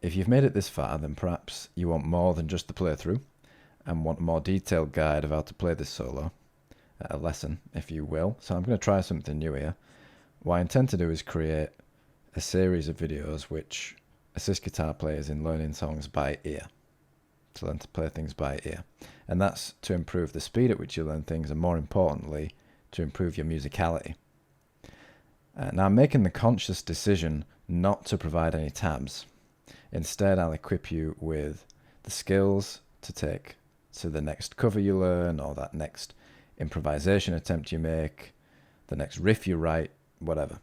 If you've made it this far, then perhaps you want more than just the playthrough and want a more detailed guide of how to play this solo, a lesson, if you will. So I'm going to try something new here. What I intend to do is create a series of videos which assist guitar players in learning songs by ear, to learn to play things by ear. And that's to improve the speed at which you learn things, and more importantly, to improve your musicality. Now, I'm making the conscious decision not to provide any tabs. Instead, I'll equip you with the skills to take to the next cover you learn, or that next improvisation attempt you make, the next riff you write, whatever.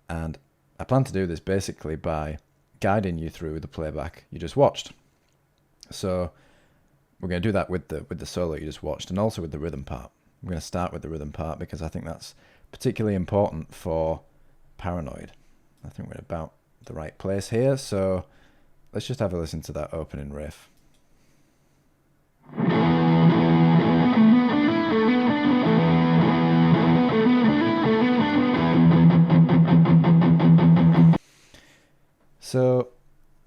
And I plan to do this basically by guiding you through the playback you just watched. So we're going to do that with the solo you just watched, and also with the rhythm part. I'm going to start with the rhythm part because I think that's particularly important for Paranoid. I think we're about the right place here, so let's just have a listen to that opening riff. So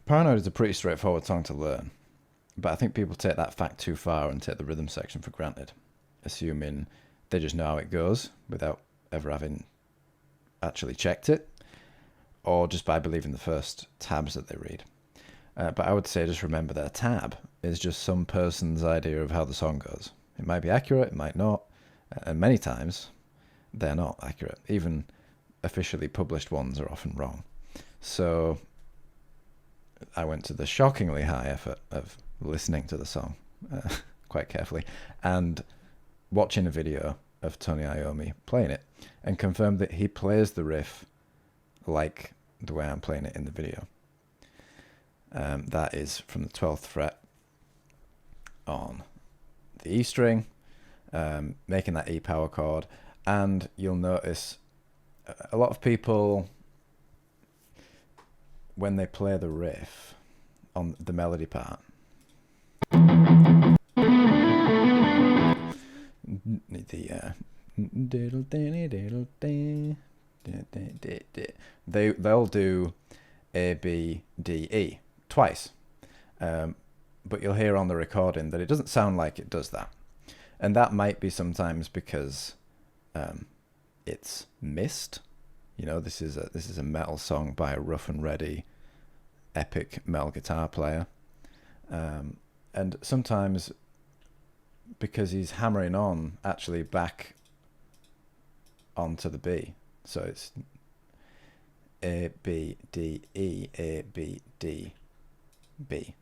Paranoid is a pretty straightforward song to learn, but I think people take that fact too far and take the rhythm section for granted, assuming they just know how it goes without ever having actually checked it, or just by believing the first tabs that they read. But I would say just remember that a tab is just some person's idea of how the song goes. It might be accurate, it might not, and many times they're not accurate. Even officially published ones are often wrong. So I went to the shockingly high effort of listening to the song quite carefully and watching a video of Tony Iommi playing it, and confirmed that he plays the riff like the way I'm playing it in the video. That is from the 12th fret on the E string, making that E power chord. And you'll notice a lot of people, when they play the riff on the melody part, they'll do A, B, D, E twice, but you'll hear on the recording that it doesn't sound like it does that, and that might be sometimes because it's missed. You know, this is a metal song by a rough and ready, epic metal guitar player, and sometimes because he's hammering on actually back onto the B, so it's A, B, D, E, A, B, D, B.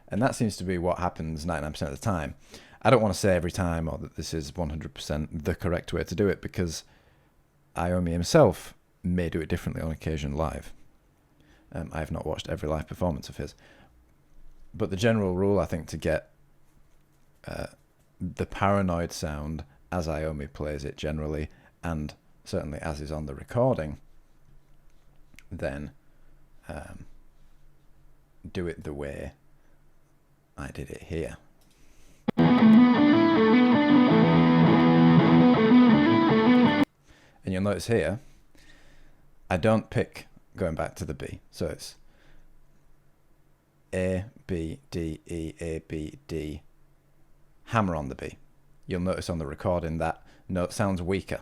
And that seems to be what happens 99% of the time. I don't want to say every time or that this is 100% the correct way to do it, because Iommi himself may do it differently on occasion live. I have not watched every live performance of his. But the general rule, I think, to get the Paranoid sound as Iommi plays it generally, and certainly as is on the recording, then do it the way I did it here. And you'll notice here, I don't pick going back to the B. So it's A, B, D, E, A, B, D, hammer on the B. You'll notice on the recording that note sounds weaker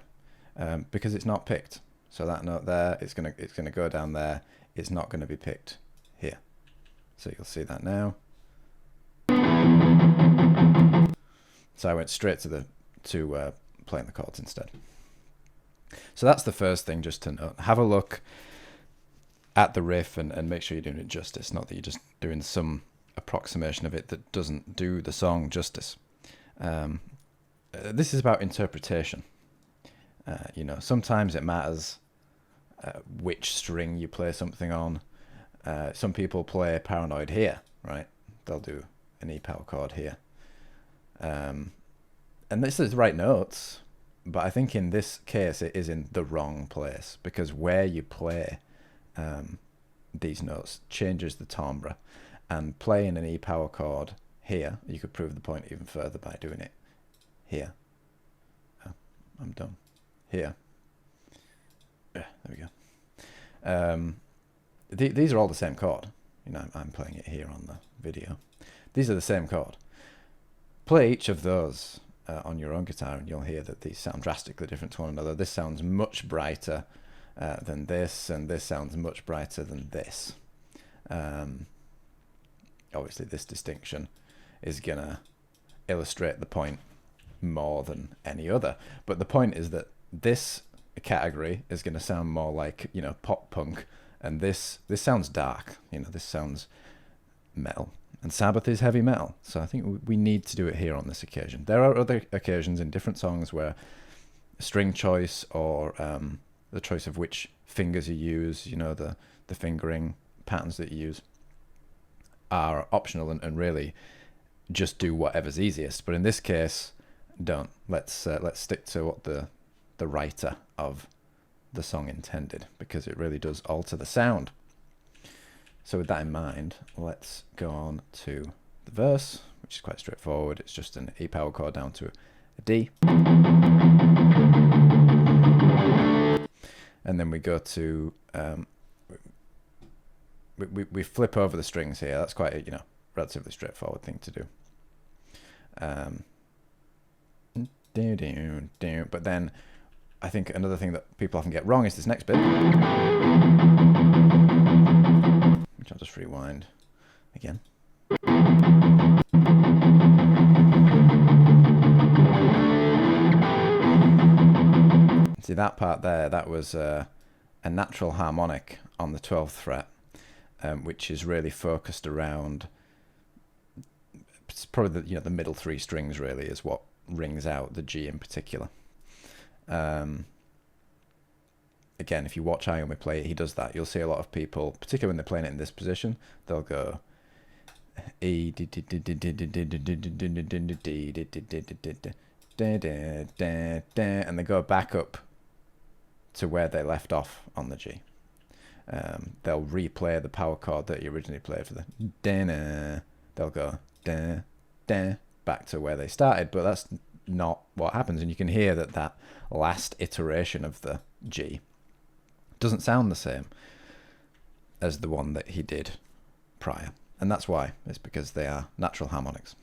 because it's not picked. So that note there, it's gonna go down there. It's not going to be picked here. So you'll see that now. So I went straight to playing the chords instead. So that's the first thing, just to note. Have a look at the riff and make sure you're doing it justice, not that you're just doing some approximation of it that doesn't do the song justice. This is about interpretation. Sometimes it matters which string you play something on. Some people play Paranoid here, right? They'll do an E power chord here. And this is the right notes, but I think in this case it is in the wrong place, because where you play these notes changes the timbre, and playing an E power chord here, you could prove the point even further by doing it here. Oh, I'm done. Here. There we go. these are all the same chord. You know, I'm playing it here on the video. These are the same chord. Play each of those on your own guitar, and you'll hear that these sound drastically different to one another. This sounds much brighter than this, and this sounds much brighter than this. Obviously, this distinction is going to illustrate the point more than any other. But the point is that this category is going to sound more like, you know, pop punk, and this sounds dark. You know, this sounds metal. And Sabbath is heavy metal, so I think we need to do it here on this occasion. There are other occasions in different songs where string choice or the choice of which fingers you use, you know, the fingering patterns that you use, are optional and really just do whatever's easiest. But in this case, don't. Let's stick to what the writer of the song intended, because it really does alter the sound. So with that in mind, let's go on to the verse, which is quite straightforward. It's just an E power chord down to a D. And then we go to, we flip over the strings here. That's quite a, you know, relatively straightforward thing to do. But then I think another thing that people often get wrong is this next bit, which I'll just rewind again. See that part there, that was a natural harmonic on the 12th fret, which is really focused around, it's probably the, you know, the middle three strings really is what rings out the G in particular. Again, if you watch Iommi play it, he does that. You'll see a lot of people, particularly when they're playing it in this position, they'll go E, and they go back up to where they left off on the G. They'll replay the power chord that you originally played for the they'll go back to where they started, but that's not what happens. And you can hear that last iteration of the G doesn't sound the same as the one that he did prior. And that's why. It's because they are natural harmonics.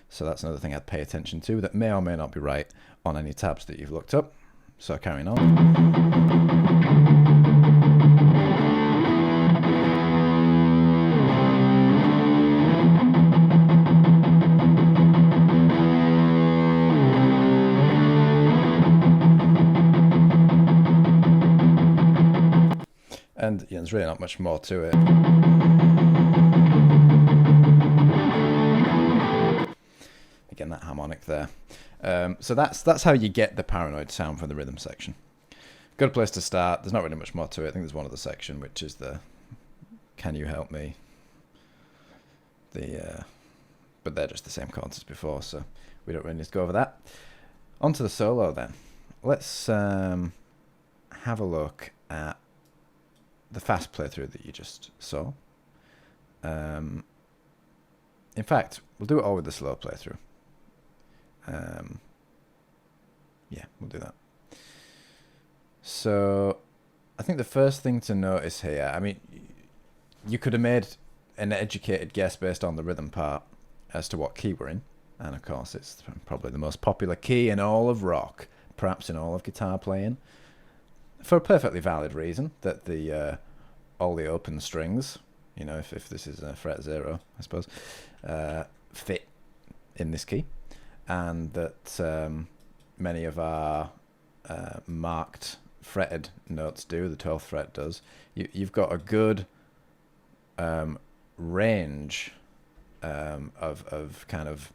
So that's another thing I'd pay attention to that may or may not be right on any tabs that you've looked up. So carrying on. And yeah, there's really not much more to it. Again, that harmonic there. So that's how you get the paranoid sound from the rhythm section. Good place to start. There's not really much more to it. I think there's one other section, which is the "Can You Help Me?" But they're just the same chords as before, so we don't really need to go over that. On to the solo then. Let's have a look at the fast playthrough that you just saw. In fact, we'll do it all with the slow playthrough. Yeah, we'll do that. So I think the first thing to notice here, I mean, you could have made an educated guess based on the rhythm part as to what key we're in. And of course, it's probably the most popular key in all of rock, perhaps in all of guitar playing, for a perfectly valid reason, that the all the open strings, you know, if this is a fret 0, I suppose, fit in this key, and that many of our marked fretted notes do, the 12th fret does. You've got a good range of kind of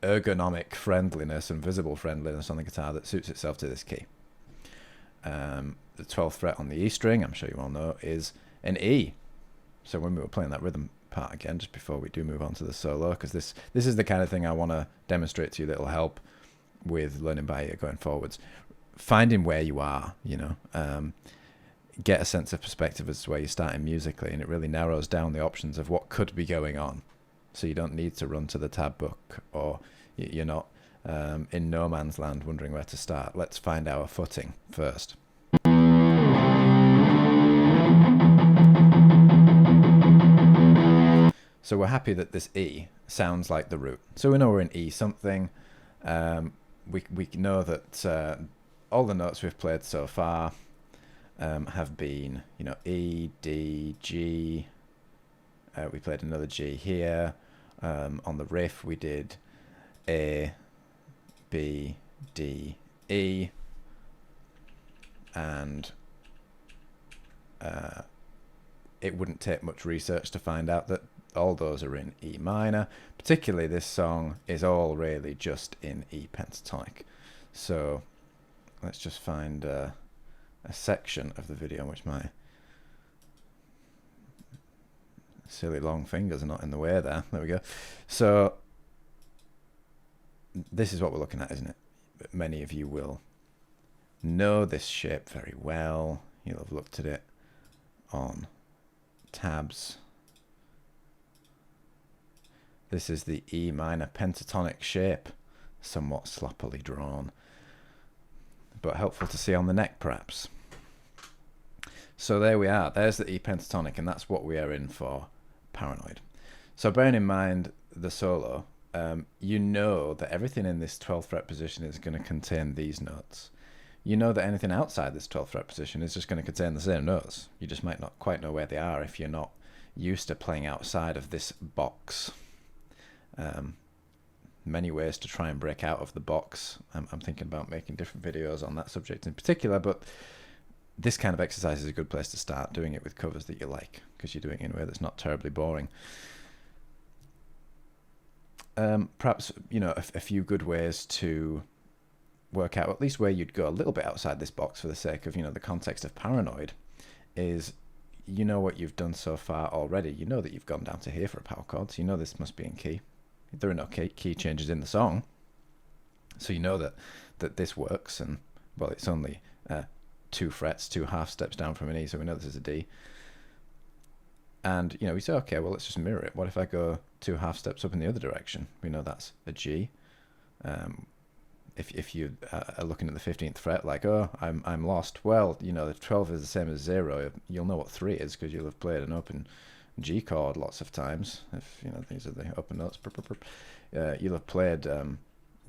ergonomic friendliness and visible friendliness on the guitar that suits itself to this key. The 12th fret on the E string, I'm sure you all know, is an E. So when we were playing that rhythm part again, just before we do move on to the solo, because this is the kind of thing I want to demonstrate to you that will help with learning by ear going forwards. Finding where you are, you know, get a sense of perspective as to where you're starting musically, and it really narrows down the options of what could be going on. So you don't need to run to the tab book, or you're not in no man's land wondering where to start. Let's find our footing first. So we're happy that this E sounds like the root. So we know we're in E something. We know that all the notes we've played so far have been, you know, E, D, G. We played another G here. On the riff, we did A, B, D, E, and it wouldn't take much research to find out that all those are in E minor. Particularly this song is all really just in E pentatonic. So let's just find a section of the video in which my silly long fingers are not in the way there. There we go. So this is what we're looking at, isn't it? Many of you will know this shape very well. You'll have looked at it on tabs. This is the E minor pentatonic shape, somewhat sloppily drawn, but helpful to see on the neck perhaps. So there we are, there's the E pentatonic, and that's what we are in for Paranoid. So bearing in mind the solo, you know that everything in this 12th fret position is going to contain these notes. You know that anything outside this 12th fret position is just going to contain the same notes. You just might not quite know where they are if you're not used to playing outside of this box. Many ways to try and break out of the box. I'm thinking about making different videos on that subject in particular, but this kind of exercise is a good place to start, doing it with covers that you like, because you're doing it in a way that's not terribly boring. Perhaps, you know, a few good ways to work out at least where you'd go a little bit outside this box for the sake of, you know, the context of Paranoid is, you know what you've done so far already. You know that you've gone down to here for a power chord, so you know this must be in key. There are no key changes in the song, so you know that this works, and well, it's only 2 frets, 2 half steps down from an E, so we know this is a D. And you know, we say, okay, well, let's just mirror it. What if I go 2 half steps up in the other direction? We know that's a G. If you are looking at the 15th fret, like, oh, I'm lost. Well, you know, if 12 is the same as 0, you'll know what 3 is because you'll have played an open G chord lots of times. If you know these are the open notes, you'll have played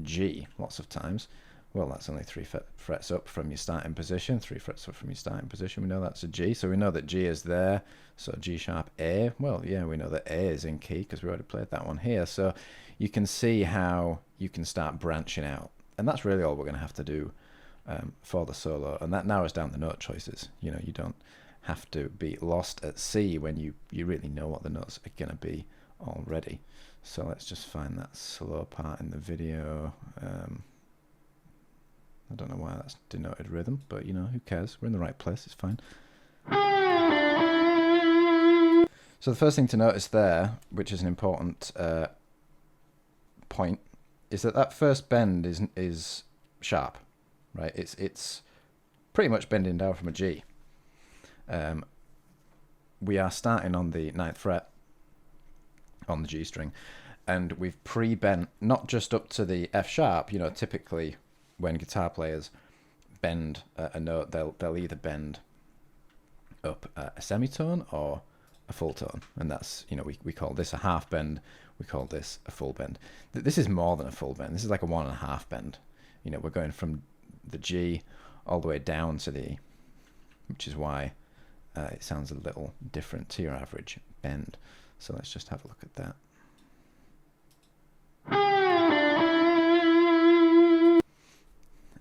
G lots of times. Well, that's only 3 frets up from your starting position, 3 frets up from your starting position. We know that's a G, so we know that G is there. So G sharp A, well, yeah, we know that A is in key because we already played that one here. So you can see how you can start branching out. And that's really all we're going to have to do for the solo. And that narrows down the note choices. You know, you don't have to be lost at sea when you really know what the notes are going to be already. So let's just find that slow part in the video. I don't know why that's denoted rhythm, but you know, who cares? We're in the right place, it's fine. So the first thing to notice there, which is an important point, is that first bend is sharp, right? It's pretty much bending down from a G. We are starting on the 9th fret on the G string, and we've pre-bent not just up to the F sharp. You know, typically when guitar players bend a note, they'll either bend up a semitone or a full tone, and that's, you know, we call this a half bend, we call this a full bend. This is more than a full bend. This is like a 1.5 bend. You know, we're going from the G all the way down to the E, which is why it sounds a little different to your average bend. So let's just have a look at that.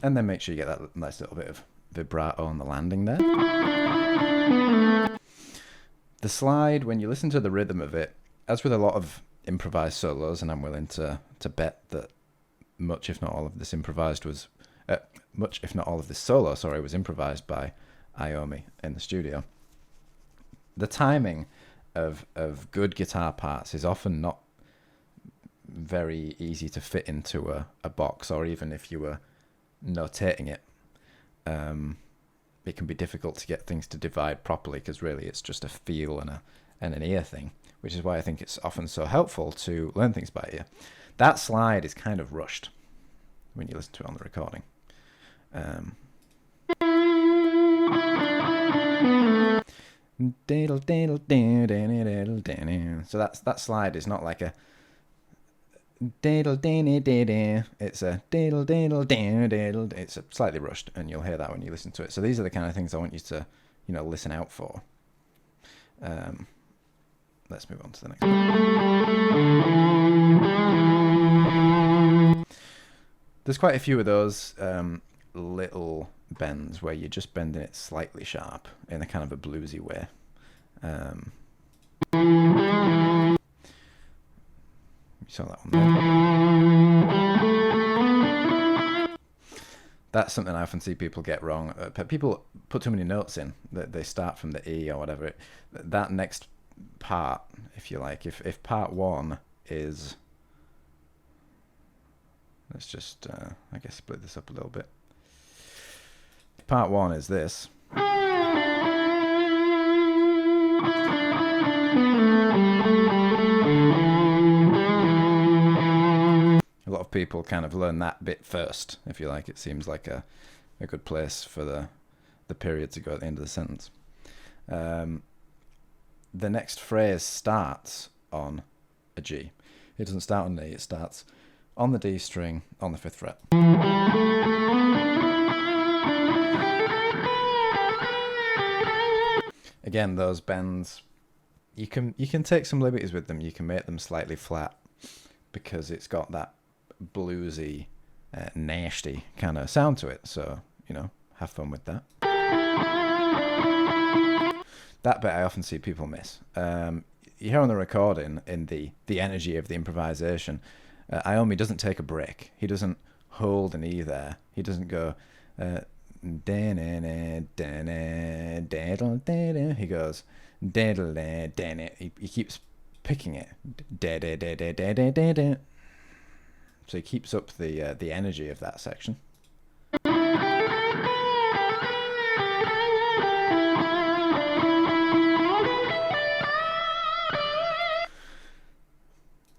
And then make sure you get that nice little bit of vibrato on the landing there. The slide, when you listen to the rhythm of it, as with a lot of improvised solos, and I'm willing to bet that much if not all of this solo, was improvised by Iommi in the studio. The timing of good guitar parts is often not very easy to fit into a box, or even if you were notating it, it can be difficult to get things to divide properly, because really it's just a feel and an ear thing, which is why I think it's often so helpful to learn things by ear. That slide is kind of rushed when you listen to it on the recording. So that slide is not like a it's a it's a slightly rushed, and you'll hear that when you listen to it. So these are the kind of things I want you to, listen out for. Let's move on to the next one. There's quite a few of those little bends where you're just bending it slightly sharp in a kind of a bluesy way. You saw that one there. That's something I often see people get wrong. People put too many notes in. That they start from the E or whatever. That next part, if you like, if part one is... Let's just, I guess, split this up a little bit. Part one is this. A lot of people kind of learn that bit first, if you like. It seems like a good place for the period to go at the end of the sentence. The next phrase starts on a G. It doesn't start on an E, it starts on the D string on the 5th fret. Again, those bends, you can take some liberties with them. You can make them slightly flat because it's got that bluesy, nasty kind of sound to it. So, have fun with that. That bit I often see people miss. You hear on the recording, in the energy of the improvisation, Iommi doesn't take a break. He doesn't hold an E there. He doesn't go... he goes... He keeps picking it. So he keeps up the energy of that section.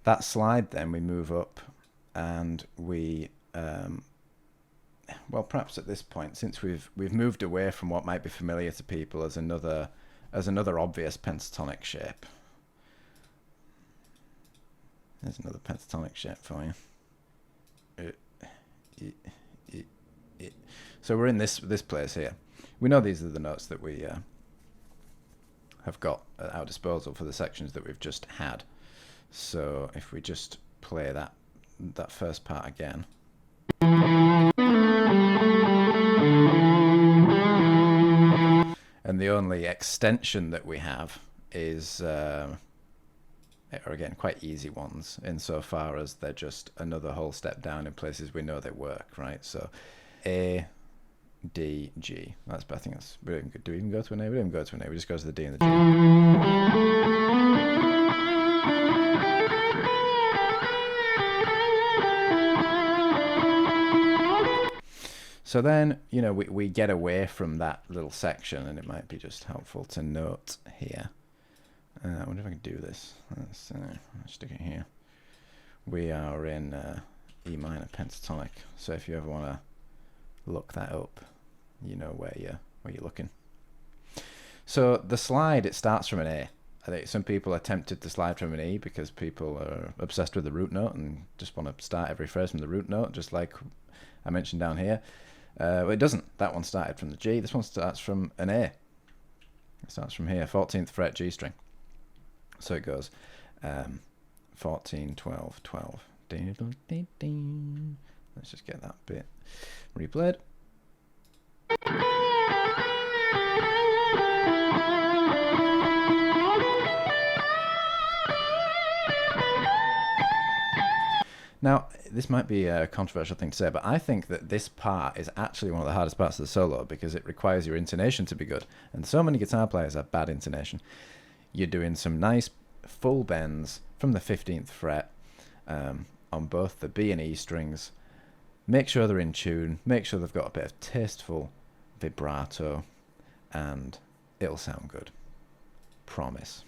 That slide, then we move up, and we, well, perhaps at this point, since we've moved away from what might be familiar to people as another obvious pentatonic shape. There's another pentatonic shape for you. So we're in this place here. We know these are the notes that we have got at our disposal for the sections that we've just had. So if we just play that first part again. And the only extension that we have is, are again quite easy ones insofar as they're just another whole step down in places we know they work, right? So A, D, G. I think that's... Do we even go to an A? We don't even go to an A. We just go to the D and the G. So then, we get away from that little section, and it might be just helpful to note here. I wonder if I can do this. Let's stick it here. We are in E minor pentatonic, so if you ever want to look that up, you know where you're looking. So the slide, it starts from an A. I think some people are tempted to slide from an E because people are obsessed with the root note and just want to start every phrase from the root note, just like I mentioned down here. Well, it doesn't. That one started from the G. This one starts from an A. It starts from here, 14th fret G string. So it goes 14, 12, 12. Let's just get that bit replayed. Now, this might be a controversial thing to say, but I think that this part is actually one of the hardest parts of the solo because it requires your intonation to be good. And so many guitar players have bad intonation. You're doing some nice full bends from the 15th fret on both the B and E strings. Make sure they're in tune. Make sure they've got a bit of tasteful vibrato, and it'll sound good. Promise.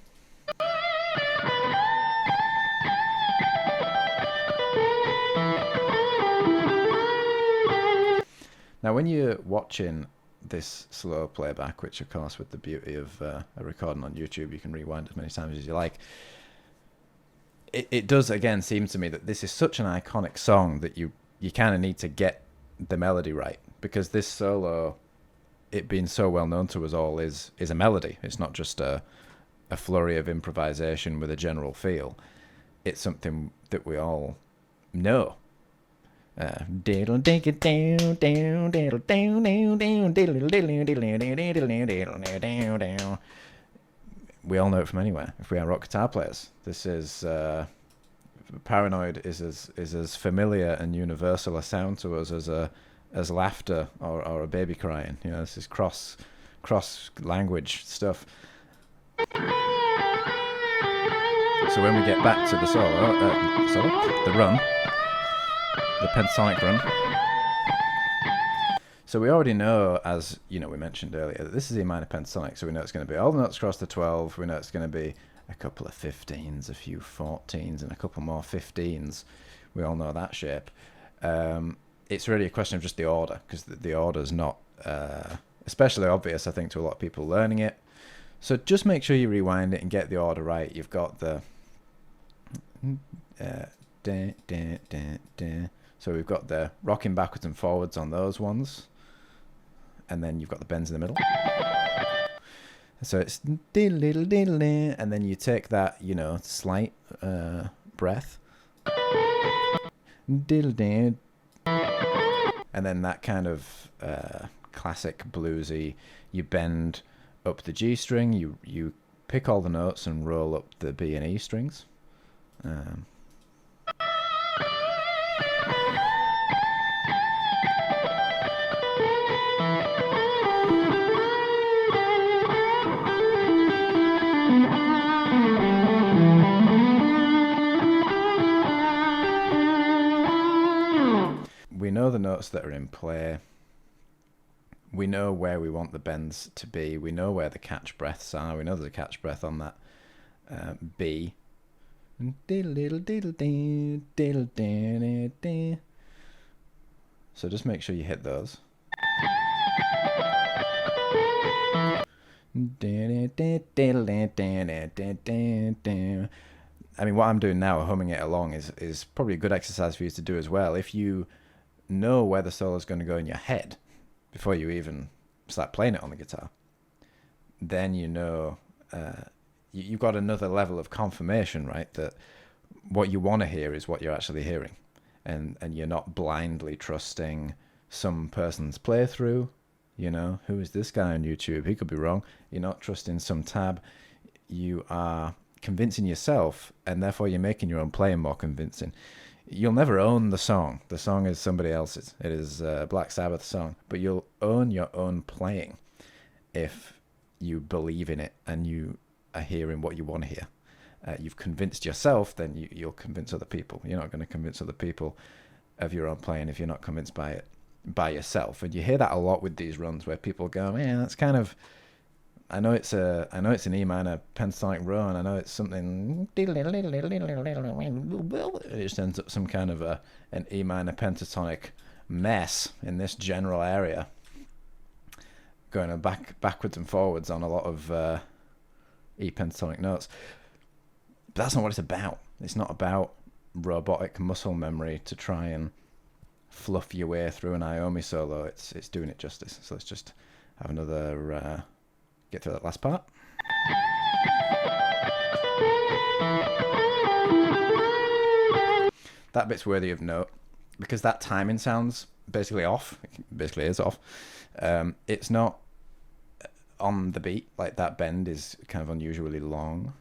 Now, when you're watching this slow playback, which of course with the beauty of a recording on YouTube, you can rewind as many times as you like. It does again seem to me that this is such an iconic song that you kind of need to get the melody right, because this solo, it being so well known to us all, is a melody. It's not just a flurry of improvisation with a general feel. It's something that we all know. We all know it from anywhere if we are rock guitar players. This is Paranoid is as familiar and universal a sound to us as laughter or a baby crying. You know, this is cross language stuff. So when we get back to the the run, the pentatonic run. So we already know, as you know, we mentioned earlier, that this is E minor pentatonic. So we know it's going to be all the notes across the 12. We know it's going to be a couple of 15s, a few 14s, and a couple more 15s. We all know that shape. It's really a question of just the order, because the order's not especially obvious, I think, to a lot of people learning it. So just make sure you rewind it and get the order right. You've got the so we've got the rocking backwards and forwards on those ones, and then you've got the bends in the middle. So it's diddle diddle, and then you take that, you know, slight breath, diddle diddle, and then that kind of classic bluesy. You bend up the G string, you pick all the notes and roll up the B and E strings. We know the notes that are in play. We know where we want the bends to be. We know where the catch breaths are. We know there's a catch breath on that B. So just make sure you hit those. I mean, what I'm doing now, humming it along, is probably a good exercise for you to do as well. If you know where the solo is going to go in your head before you even start playing it on the guitar, then you know you've got another level of confirmation, right? That what you want to hear is what you're actually hearing, and you're not blindly trusting some person's playthrough. You know, who is this guy on YouTube? He could be wrong. You're not trusting some tab. You are convincing yourself, and therefore you're making your own playing more convincing. You'll never own the song. The song is somebody else's. It is a Black Sabbath song, but you'll own your own playing if you believe in it and you are hearing what you want to hear. You've convinced yourself, then you'll convince other people. You're not going to convince other people of your own playing if you're not convinced by it by yourself. And you hear that a lot with these runs where people go, "Man, that's kind of, I know it's an E minor pentatonic run. I know it's something." It just ends up some kind of an E minor pentatonic mess in this general area, going backwards and forwards on a lot of E pentatonic notes. But that's not what it's about. It's not about robotic muscle memory to try and fluff your way through an Iommi solo. It's doing it justice. So let's just have another get through that last part. That bit's worthy of note because that timing sounds basically off. It basically is off. It's not on the beat. Like, that bend is kind of unusually long.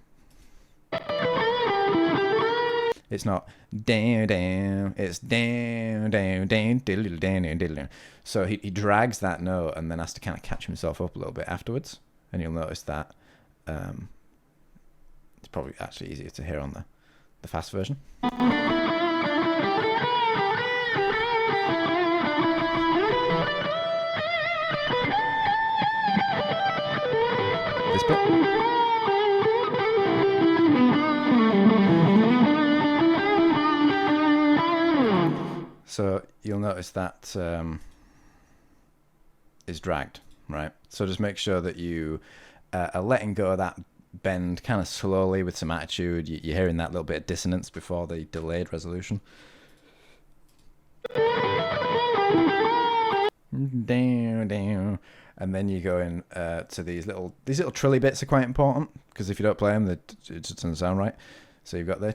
It's not down down. It's down down down diddle down diddle. So he drags that note and then has to kind of catch himself up a little bit afterwards. And you'll notice that it's probably actually easier to hear on the fast version. This bit. So you'll notice that is dragged. right? So just make sure that you are letting go of that bend kind of slowly with some attitude. You're hearing that little bit of dissonance before the delayed resolution. Down, down. And then you go in to these little trilly bits are quite important, because if you don't play them, it just doesn't sound right. So you've got the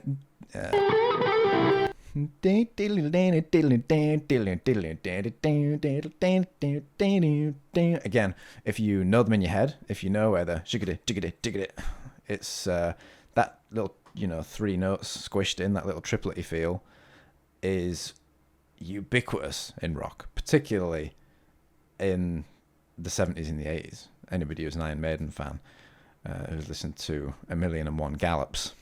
again, if you know them in your head, if you know where the shiggity jiggity jiggity, it's that little, 3 notes squished in, that little triplety feel is ubiquitous in rock, particularly in the 70s and the 80s. Anybody who's an Iron Maiden fan, who's listened to 1,000,001 Gallops,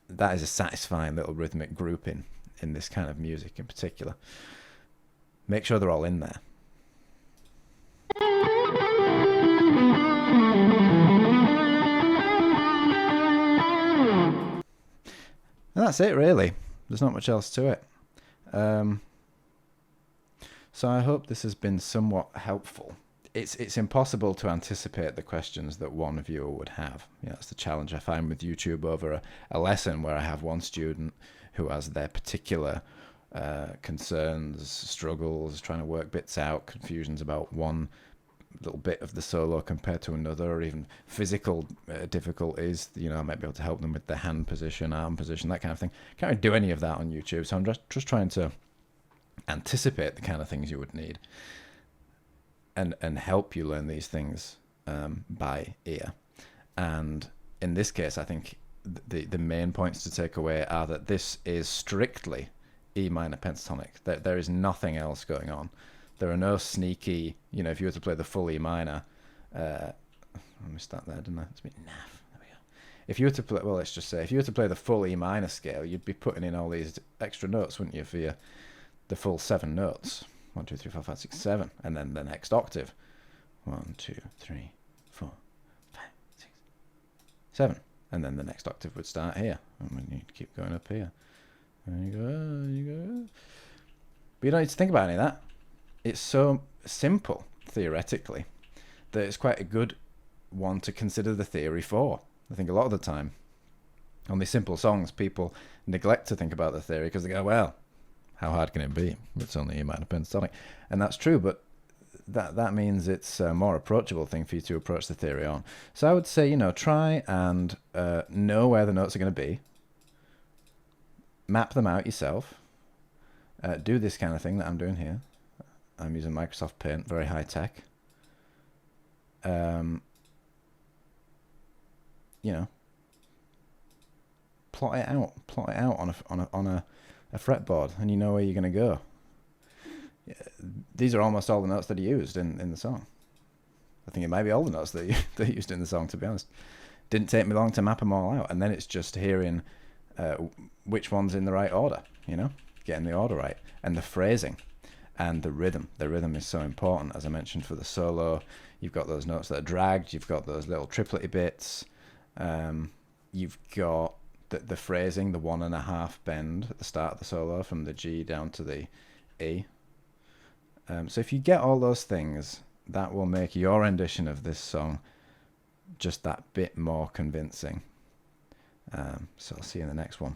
that is a satisfying little rhythmic grouping in this kind of music in particular. Make sure they're all in there. And that's it, really. There's not much else to it. So I hope this has been somewhat helpful. It's impossible to anticipate the questions that one viewer would have. That's the challenge I find with YouTube over a lesson where I have one student who has their particular concerns, struggles, trying to work bits out, confusions about one little bit of the solo compared to another, or even physical difficulties. I might be able to help them with the hand position, arm position, that kind of thing. Can't really do any of that on YouTube, so I'm just trying to anticipate the kind of things you would need and help you learn these things by ear. And in this case, I think the main points to take away are that this is strictly E minor pentatonic. There is nothing else going on. There are no sneaky, if you were to play the full E minor, I missed that there, didn't I? It's a bit naff. There we go. If you were to play, let's just say, if you were to play the full E minor scale, you'd be putting in all these extra notes, wouldn't you, for the full 7 notes. 1, 2, 3, 4, 5, 6, 7, and then the next octave. 1, 2, 3, 4, 5, 6, 7, and then the next octave would start here, and we need to keep going up here. There you go. But you don't need to think about any of that. It's so simple theoretically that it's quite a good one to consider the theory for. I think a lot of the time on these simple songs, people neglect to think about the theory because they go, well, how hard can it be? It's only E minor pentatonic. And that's true, but that means it's a more approachable thing for you to approach the theory on. So I would say, try and know where the notes are going to be. Map them out yourself. Do this kind of thing that I'm doing here. I'm using Microsoft Paint, very high tech. Plot it out on a fretboard, and you know where you're going to go. These are almost all the notes that are used in the song. I think it might be all the notes that are used in the song, to be honest. Didn't take me long to map them all out, and then it's just hearing which one's in the right order, getting the order right, and the phrasing and the rhythm. The rhythm is so important, as I mentioned, for the solo. You've got those notes that are dragged, you've got those little triplety bits, you've got the phrasing, the 1.5 bend at the start of the solo from the G down to the E. So if you get all those things, that will make your rendition of this song just that bit more convincing. So I'll see you in the next one.